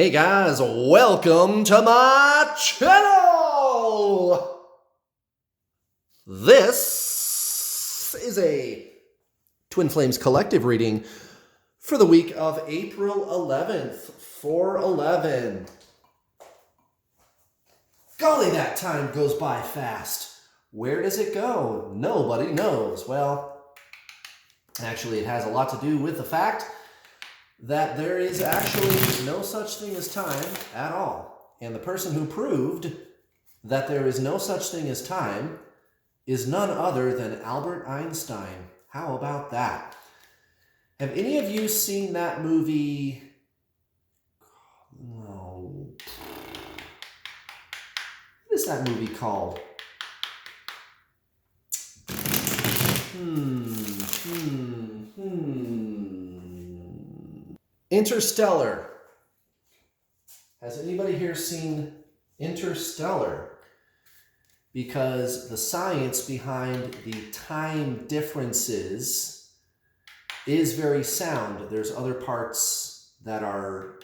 Hey guys, welcome to my channel! This is a Twin Flames Collective reading for the week of April 11th, 4/11. Golly, that time goes by fast. Where does it go? Nobody knows. Well, actually, it has a lot to do with the fact that there is actually no such thing as time at all. And the person who proved that there is no such thing as time is none other than Albert Einstein. How about that? Have any of you seen that movie? Oh, what is that movie called? Interstellar. Has anybody here seen Interstellar? Because the science behind the time differences is very sound. There's other parts that are,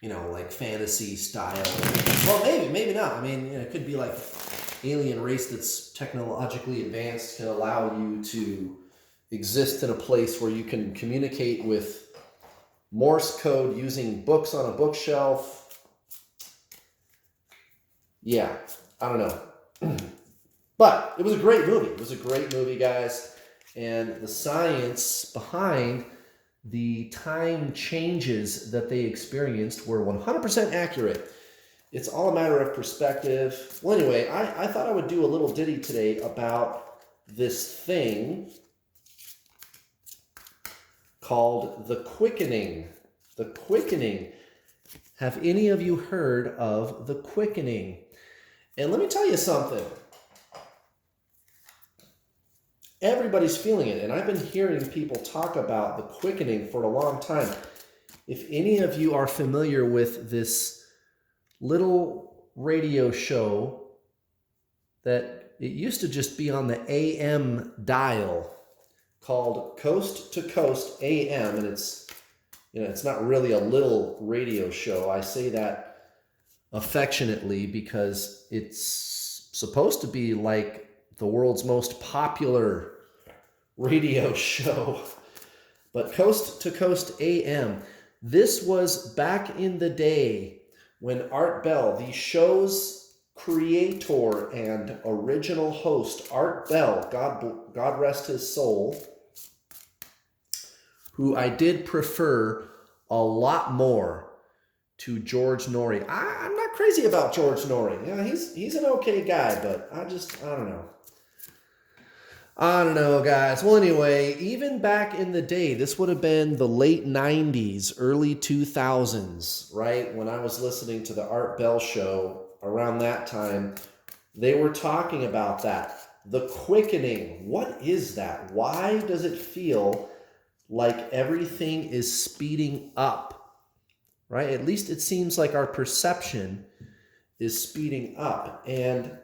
like fantasy style. Well, maybe not. I mean, it could be like alien race that's technologically advanced can allow you to exist in a place where you can communicate with Morse code using books on a bookshelf. Yeah, I don't know. But it was a great movie. It was a great movie, guys. And the science behind the time changes that they experienced were 100% accurate. It's all a matter of perspective. Well, anyway, I thought I would do a little ditty today about this thing called the quickening. The quickening. Have any of you heard of the quickening? And let me tell you something. Everybody's feeling it, and I've been hearing people talk about the quickening for a long time. If any of you are familiar with this little radio show that it used to just be on the AM dial, called Coast to Coast AM, and it's not really a little radio show. I say that affectionately because it's supposed to be like the world's most popular radio show. But Coast to Coast AM, this was back in the day when Art Bell, the show's creator and original host, Art Bell, God rest his soul, who I did prefer a lot more to George Norrie. I'm not crazy about George Norrie. Yeah, he's an okay guy, but I don't know. I don't know, guys. Well, anyway, even back in the day, this would have been the late 90s, early 2000s, right? When I was listening to the Art Bell show around that time, they were talking about that. The quickening. What is that? Why does it feel like everything is speeding up, right? At least it seems like our perception is speeding up. And,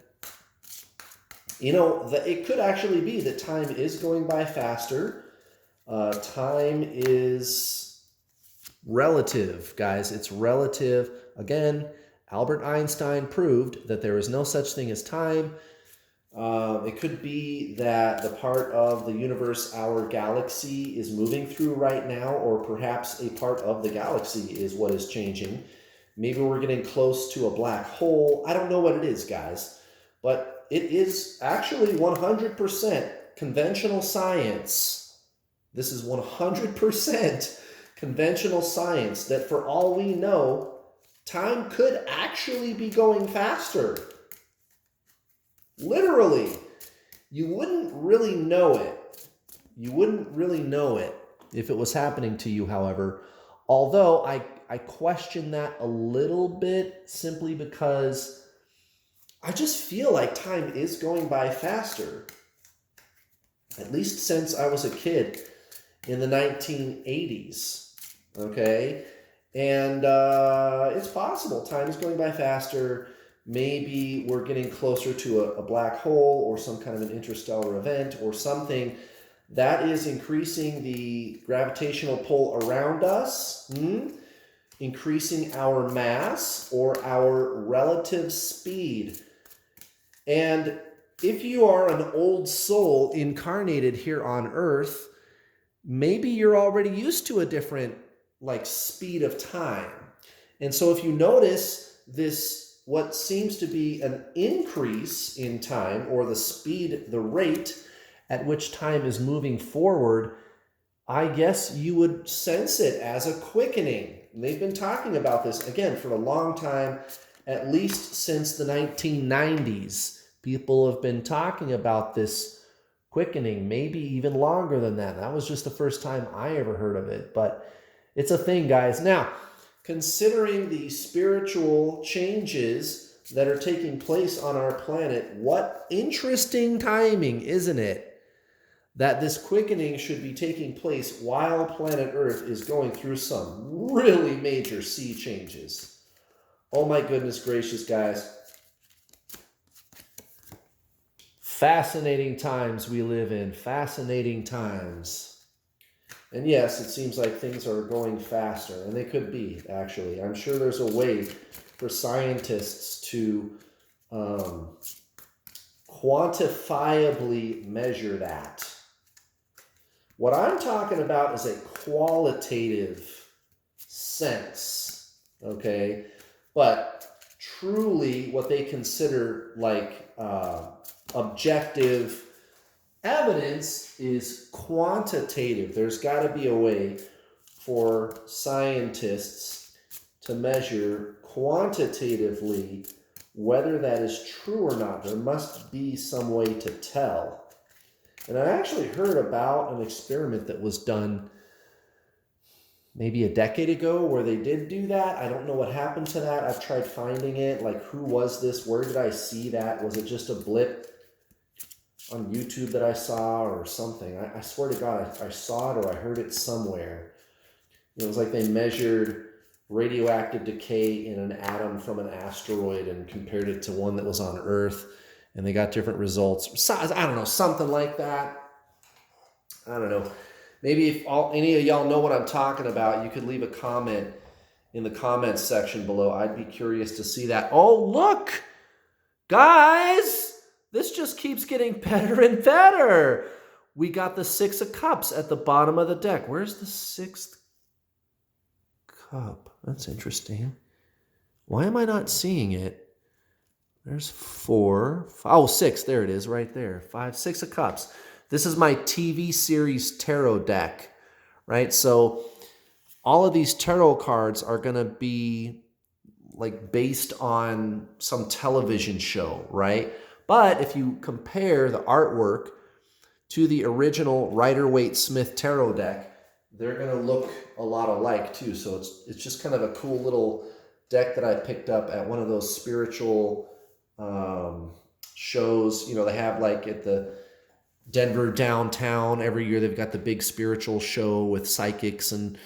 it could actually be that time is going by faster. Time is relative, guys. It's relative. Again, Albert Einstein proved that there is no such thing as time. It could be that the part of the universe our galaxy is moving through right now, or perhaps a part of the galaxy is what is changing. Maybe we're getting close to a black hole. I don't know what it is, guys. But it is actually 100% conventional science. This is 100% conventional science that for all we know, time could actually be going faster. Literally, you wouldn't really know it. You wouldn't really know it if it was happening to you, however. Although I question that a little bit simply because I just feel like time is going by faster. At least since I was a kid in the 1980s. Okay? And it's possible time is going by faster. Maybe we're getting closer to a black hole or some kind of an interstellar event or something that is increasing the gravitational pull around us. increasing our mass or our relative speed. And if you are an old soul incarnated here on Earth, maybe you're already used to a different speed of time. And so if you notice this, what seems to be an increase in time, or the speed, the rate at which time is moving forward, I guess you would sense it as a quickening. And they've been talking about this, again, for a long time, at least since the 1990s. People have been talking about this quickening, maybe even longer than that. That was just the first time I ever heard of it, but it's a thing, guys. Now, considering the spiritual changes that are taking place on our planet, what interesting timing, isn't it? That this quickening should be taking place while planet Earth is going through some really major sea changes. Oh my goodness gracious, guys. Fascinating times we live in. Fascinating times. And yes, it seems like things are going faster, and they could be, actually. I'm sure there's a way for scientists to quantifiably measure that. What I'm talking about is a qualitative sense, okay? But truly what they consider objective evidence is quantitative. There's got to be a way for scientists to measure quantitatively whether that is true or not. There must be some way to tell. And I actually heard about an experiment that was done maybe a decade ago where they did do that. I don't know what happened to that. I've tried finding it. Who was this? Where did I see that? Was it just a blip on YouTube that I saw or something? I swear to God, I saw it or I heard it somewhere. It was like they measured radioactive decay in an atom from an asteroid and compared it to one that was on Earth. And they got different results. I don't know, something like that. I don't know. Maybe if any of y'all know what I'm talking about, you could leave a comment in the comments section below. I'd be curious to see that. Oh, look, guys, this just keeps getting better and better. We got the 6 of Cups at the bottom of the deck. Where's the 6th cup? That's interesting. Why am I not seeing it? There's 4. Oh, 6. There it is right there. 5, 6 of Cups. This is my TV series tarot deck, right? So all of these tarot cards are going to be based on some television show, right? But if you compare the artwork to the original Rider-Waite-Smith tarot deck, they're going to look a lot alike too. So it's just kind of a cool little deck that I picked up at one of those spiritual shows. They have at the Denver downtown every year, they've got the big spiritual show with psychics and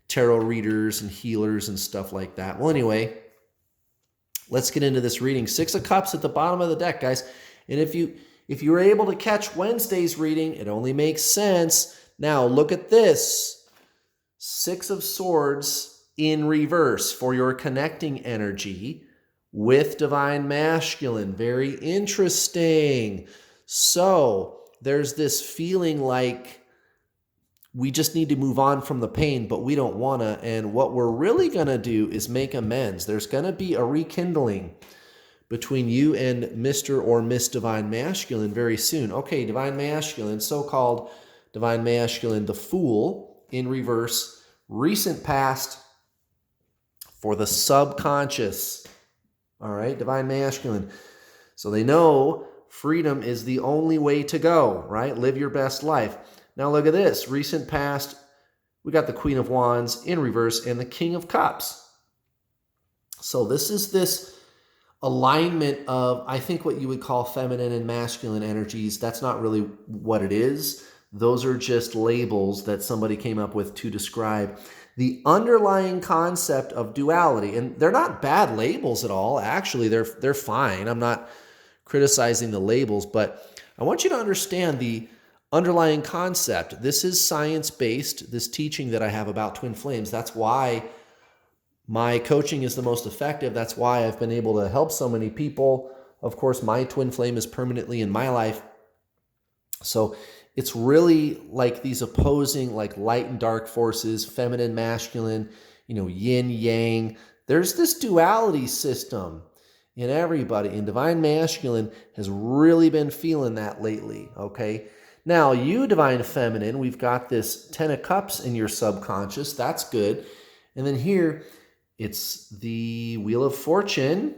tarot readers and healers and stuff like that. Well, anyway, let's get into this reading. 6 of Cups at the bottom of the deck, guys. And if you were able to catch Wednesday's reading, it only makes sense. Now look at this. 6 of Swords in reverse for your connecting energy with Divine Masculine. Very interesting. So there's this feeling like we just need to move on from the pain, but we don't want to. And what we're really going to do is make amends. There's going to be a rekindling between you and Mr. or Miss Divine Masculine very soon. Okay, Divine Masculine, so-called Divine Masculine, the Fool in reverse, recent past for the subconscious. All right, Divine Masculine. So they know freedom is the only way to go, right? Live your best life. Now look at this. Recent past, we got the Queen of Wands in reverse and the King of Cups. So this is this alignment of, I think, what you would call feminine and masculine energies. That's not really what it is. Those are just labels that somebody came up with to describe the underlying concept of duality. And they're not bad labels at all. Actually, they're fine. I'm not criticizing the labels, but I want you to understand the underlying concept. This is science-based, this teaching that I have about twin flames. That's why my coaching is the most effective. That's why I've been able to help so many people. Of course, my twin flame is permanently in my life. So it's really like these opposing, like light and dark forces, feminine, masculine, yin, yang. There's this duality system in everybody, and divine masculine has really been feeling that lately, okay? Now, you divine feminine, we've got this 10 of cups in your subconscious. That's good. And then here, it's the Wheel of Fortune,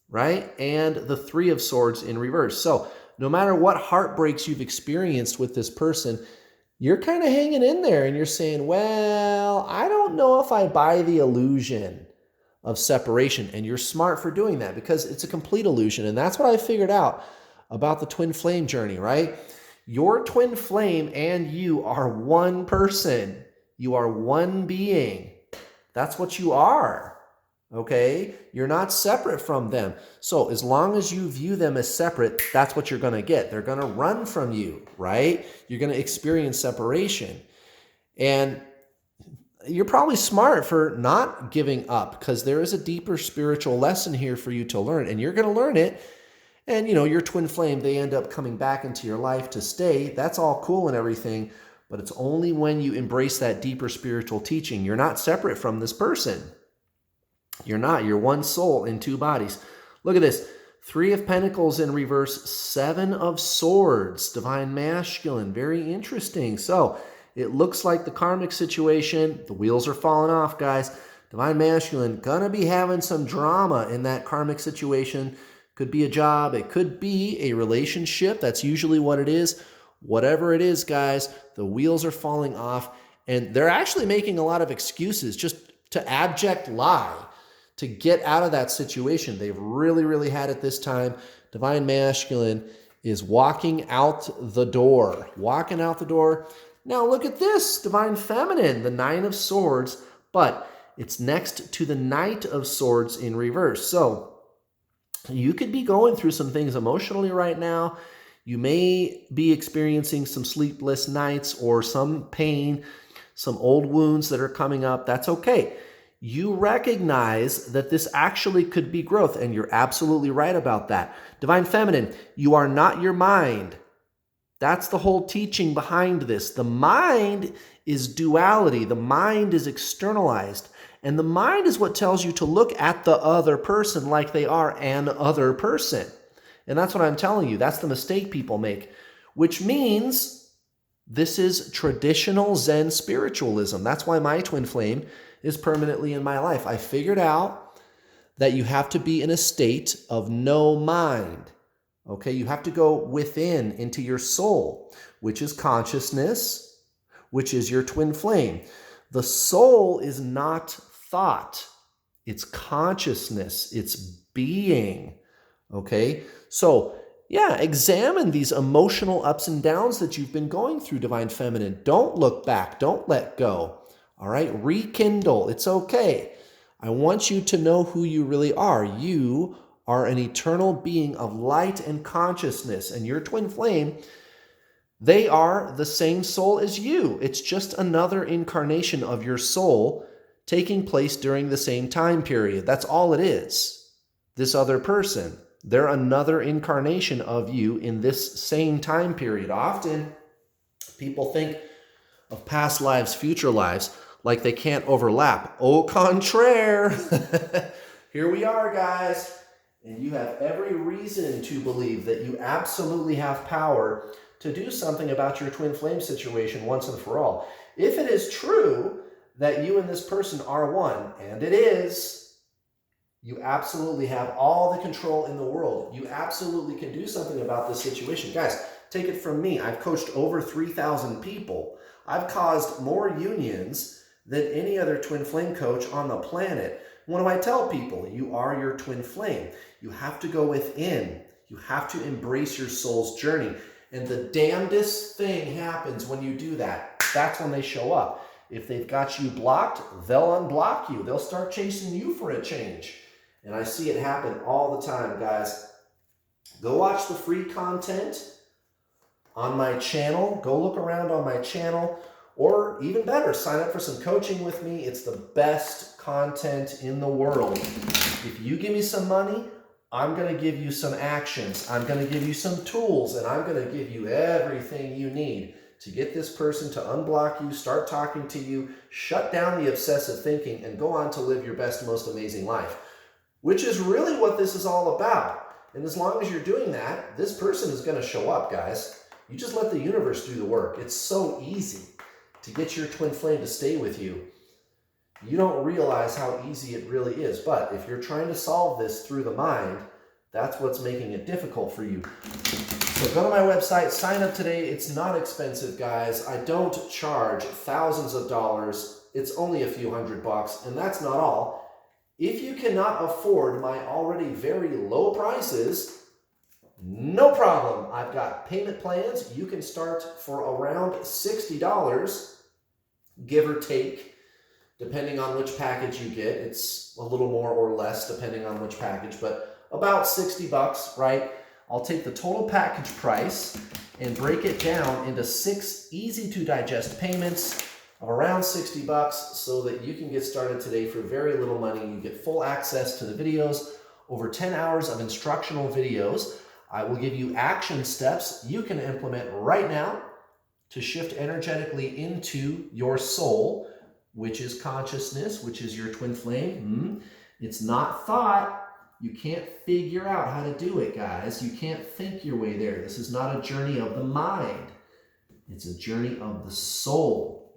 right? And the Three of Swords in reverse. So no matter what heartbreaks you've experienced with this person, you're kind of hanging in there and you're saying, well, I don't know if I buy the illusion of separation. And you're smart for doing that because it's a complete illusion. And that's what I figured out about the twin flame journey, right? Your twin flame and you are one person. You are one being. That's what you are, okay? You're not separate from them. So as long as you view them as separate, that's what you're going to get. They're going to run from you, right? You're going to experience separation. And you're probably smart for not giving up because there is a deeper spiritual lesson here for you to learn, and you're going to learn it. And, your twin flame, they end up coming back into your life to stay. That's all cool and everything. But it's only when you embrace that deeper spiritual teaching. You're not separate from this person. You're not. You're one soul in two bodies. Look at this. 3 of Pentacles in reverse, 7 of Swords, divine masculine. Very interesting. So it looks like the karmic situation, the wheels are falling off, guys. Divine masculine, gonna be having some drama in that karmic situation. Could be a job. It could be a relationship. That's usually what it is. Whatever it is, guys, the wheels are falling off, and they're actually making a lot of excuses just to abject lie to get out of that situation. They've really, really had it this time. Divine masculine is walking out the door. Walking out the door. Now look at this, divine feminine, the 9 of Swords, but it's next to the Knight of Swords in reverse. So you could be going through some things emotionally right now. You may be experiencing some sleepless nights or some pain, some old wounds that are coming up. That's okay. You recognize that this actually could be growth, and you're absolutely right about that. Divine feminine, you are not your mind. That's the whole teaching behind this. The mind is duality. The mind is externalized. And the mind is what tells you to look at the other person like they are an other person. And that's what I'm telling you. That's the mistake people make, which means this is traditional Zen spiritualism. That's why my twin flame is permanently in my life. I figured out that you have to be in a state of no mind. Okay, you have to go within into your soul, which is consciousness, which is your twin flame. The soul is not thought. It's consciousness. It's being. Okay, so yeah, examine these emotional ups and downs that you've been going through, divine feminine. Don't look back. Don't let go. All right, rekindle. It's okay. I want you to know who you really are. You are an eternal being of light and consciousness, and your twin flame, they are the same soul as you. It's just another incarnation of your soul taking place during the same time period. That's all it is. This other person, they're another incarnation of you in this same time period. Often, people think of past lives, future lives, like they can't overlap. Au contraire. Here we are, guys. And you have every reason to believe that you absolutely have power to do something about your twin flame situation once and for all. If it is true that you and this person are one, and it is, you absolutely have all the control in the world. You absolutely can do something about this situation. Guys, take it from me. I've coached over 3,000 people. I've caused more unions than any other twin flame coach on the planet. What do I tell people? You are your twin flame. You have to go within. You have to embrace your soul's journey. And the damnedest thing happens when you do that. That's when they show up. If they've got you blocked, they'll unblock you. They'll start chasing you for a change. And I see it happen all the time, guys. Go watch the free content on my channel. Go look around on my channel. Or even better, sign up for some coaching with me. It's the best content in the world. If you give me some money, I'm going to give you some actions. I'm going to give you some tools, and I'm going to give you everything you need to get this person to unblock you, start talking to you, shut down the obsessive thinking, and go on to live your best, most amazing life, which is really what this is all about. And as long as you're doing that, this person is going to show up, guys. You just let the universe do the work. It's so easy to get your twin flame to stay with you. You don't realize how easy it really is. But if you're trying to solve this through the mind, that's what's making it difficult for you. So go to my website, sign up today. It's not expensive, guys. I don't charge thousands of dollars. It's only a few $100, and that's not all. If you cannot afford my already very low prices, no problem. I've got payment plans. You can start for around $60, give or take, depending on which package you get. It's a little more or less depending on which package, but about $60, right? I'll take the total package price and break it down into 6 easy to digest payments of around $60 so that you can get started today for very little money. You get full access to the videos, over 10 hours of instructional videos. I will give you action steps you can implement right now to shift energetically into your soul, which is consciousness, which is your twin flame. It's not thought. You can't figure out how to do it, guys. You can't think your way there. This is not a journey of the mind. It's a journey of the soul.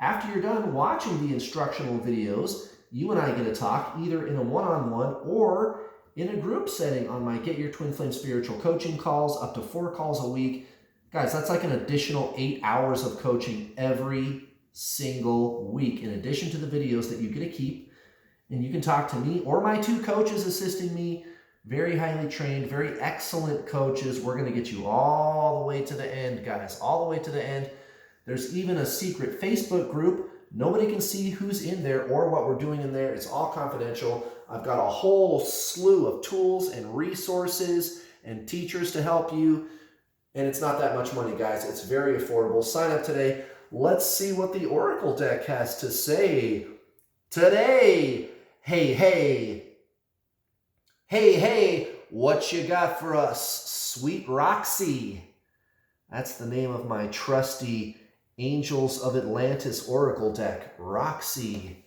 After you're done watching the instructional videos, you and I get to talk either in a one-on-one or in a group setting on my Get Your Twin Flame Spiritual Coaching calls, up to 4 calls a week. Guys, that's like an additional 8 hours of coaching every single week, in addition to the videos that you get to keep. And you can talk to me or my 2 coaches assisting me, very highly trained, very excellent coaches. We're going to get you all the way to the end, guys, all the way to the end. There's even a secret Facebook group. Nobody can see who's in there or what we're doing in there. It's all confidential. I've got a whole slew of tools and resources and teachers to help you. And it's not that much money, guys. It's very affordable. Sign up today. Let's see what the Oracle deck has to say today. Hey, hey. Hey, hey, what you got for us, Sweet Roxy? That's the name of my trusty Angels of Atlantis Oracle deck, Roxy.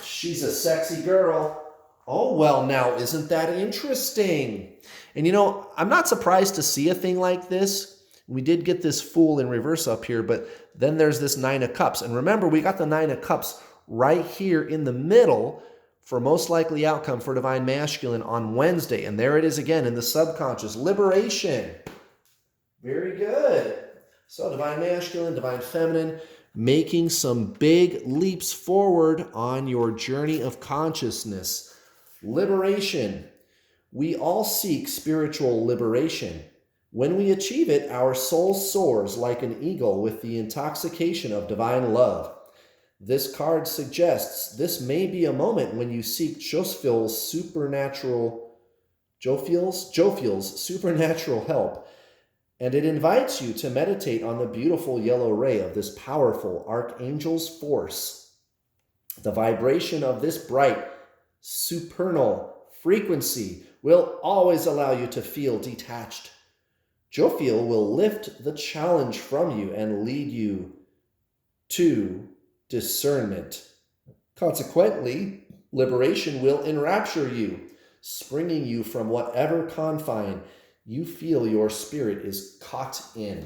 She's a sexy girl. Oh, well, now, isn't that interesting? And you know, I'm not surprised to see a thing like this. We did get this Fool in reverse up here, but then there's this 9 of Cups. And remember, we got the 9 of Cups right here in the middle for most likely outcome for Divine Masculine on Wednesday. And there it is again in the subconscious. Liberation. Very good. So Divine Masculine, Divine Feminine, making some big leaps forward on your journey of consciousness. Liberation. We all seek spiritual liberation. When we achieve it, our soul soars like an eagle with the intoxication of divine love. This card suggests this may be a moment when you seek Jophiel's supernatural help, and it invites you to meditate on the beautiful yellow ray of this powerful archangel's force. The vibration of this bright, supernal frequency will always allow you to feel detached. Jophiel will lift the challenge from you and lead you to discernment. Consequently, liberation will enrapture you, springing you from whatever confine you feel your spirit is caught in.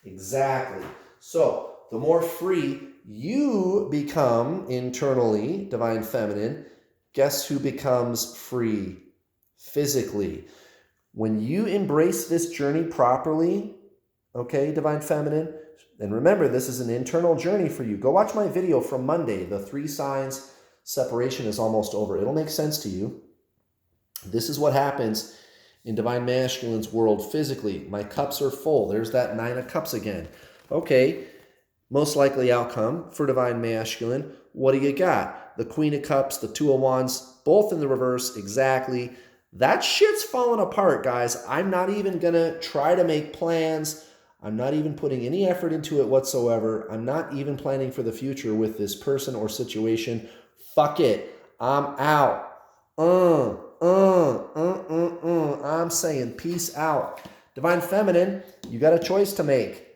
Exactly. So, the more free you become internally, Divine Feminine, guess who becomes free physically? When you embrace this journey properly, okay, Divine Feminine, and remember, this is an internal journey for you. Go watch my video from Monday, the 3 signs separation is almost over. It'll make sense to you. This is what happens in Divine Masculine's world physically. My cups are full. There's that 9 of Cups again. Okay, most likely outcome for Divine Masculine. What do you got? The Queen of Cups, the 2 of Wands, both in the reverse, exactly. That shit's falling apart, guys. I'm not even going to try to make plans. I'm not even putting any effort into it whatsoever. I'm not even planning for the future with this person or situation. Fuck it. I'm out. I'm saying peace out. Divine Feminine, you got a choice to make.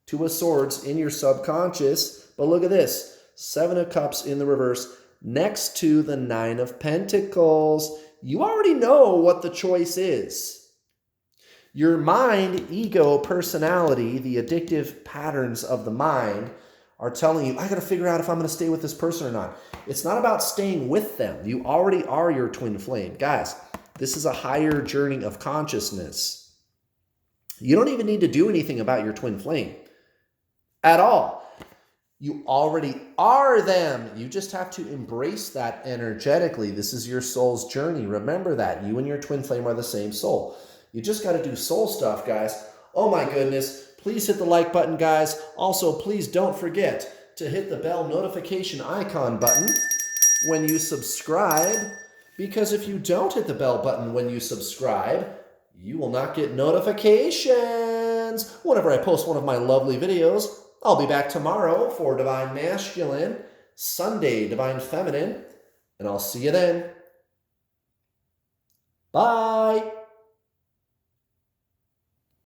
Two of Swords in your subconscious. But look at this. Seven of Cups in the reverse next to the Nine of Pentacles. You already know what the choice is. Your mind, ego, personality, the addictive patterns of the mind are telling you, I got to figure out if I'm going to stay with this person or not. It's not about staying with them. You already are your twin flame. Guys, this is a higher journey of consciousness. You don't even need to do anything about your twin flame at all. You already are them. You just have to embrace that energetically. This is your soul's journey. Remember that. You and your twin flame are the same soul. You just got to do soul stuff, guys. Oh my goodness. Please hit the like button, guys. Also, please don't forget to hit the bell notification icon button when you subscribe, because if you don't hit the bell button when you subscribe, you will not get notifications whenever I post one of my lovely videos. I'll be back tomorrow for Divine Masculine, Sunday Divine Feminine, and I'll see you then. Bye.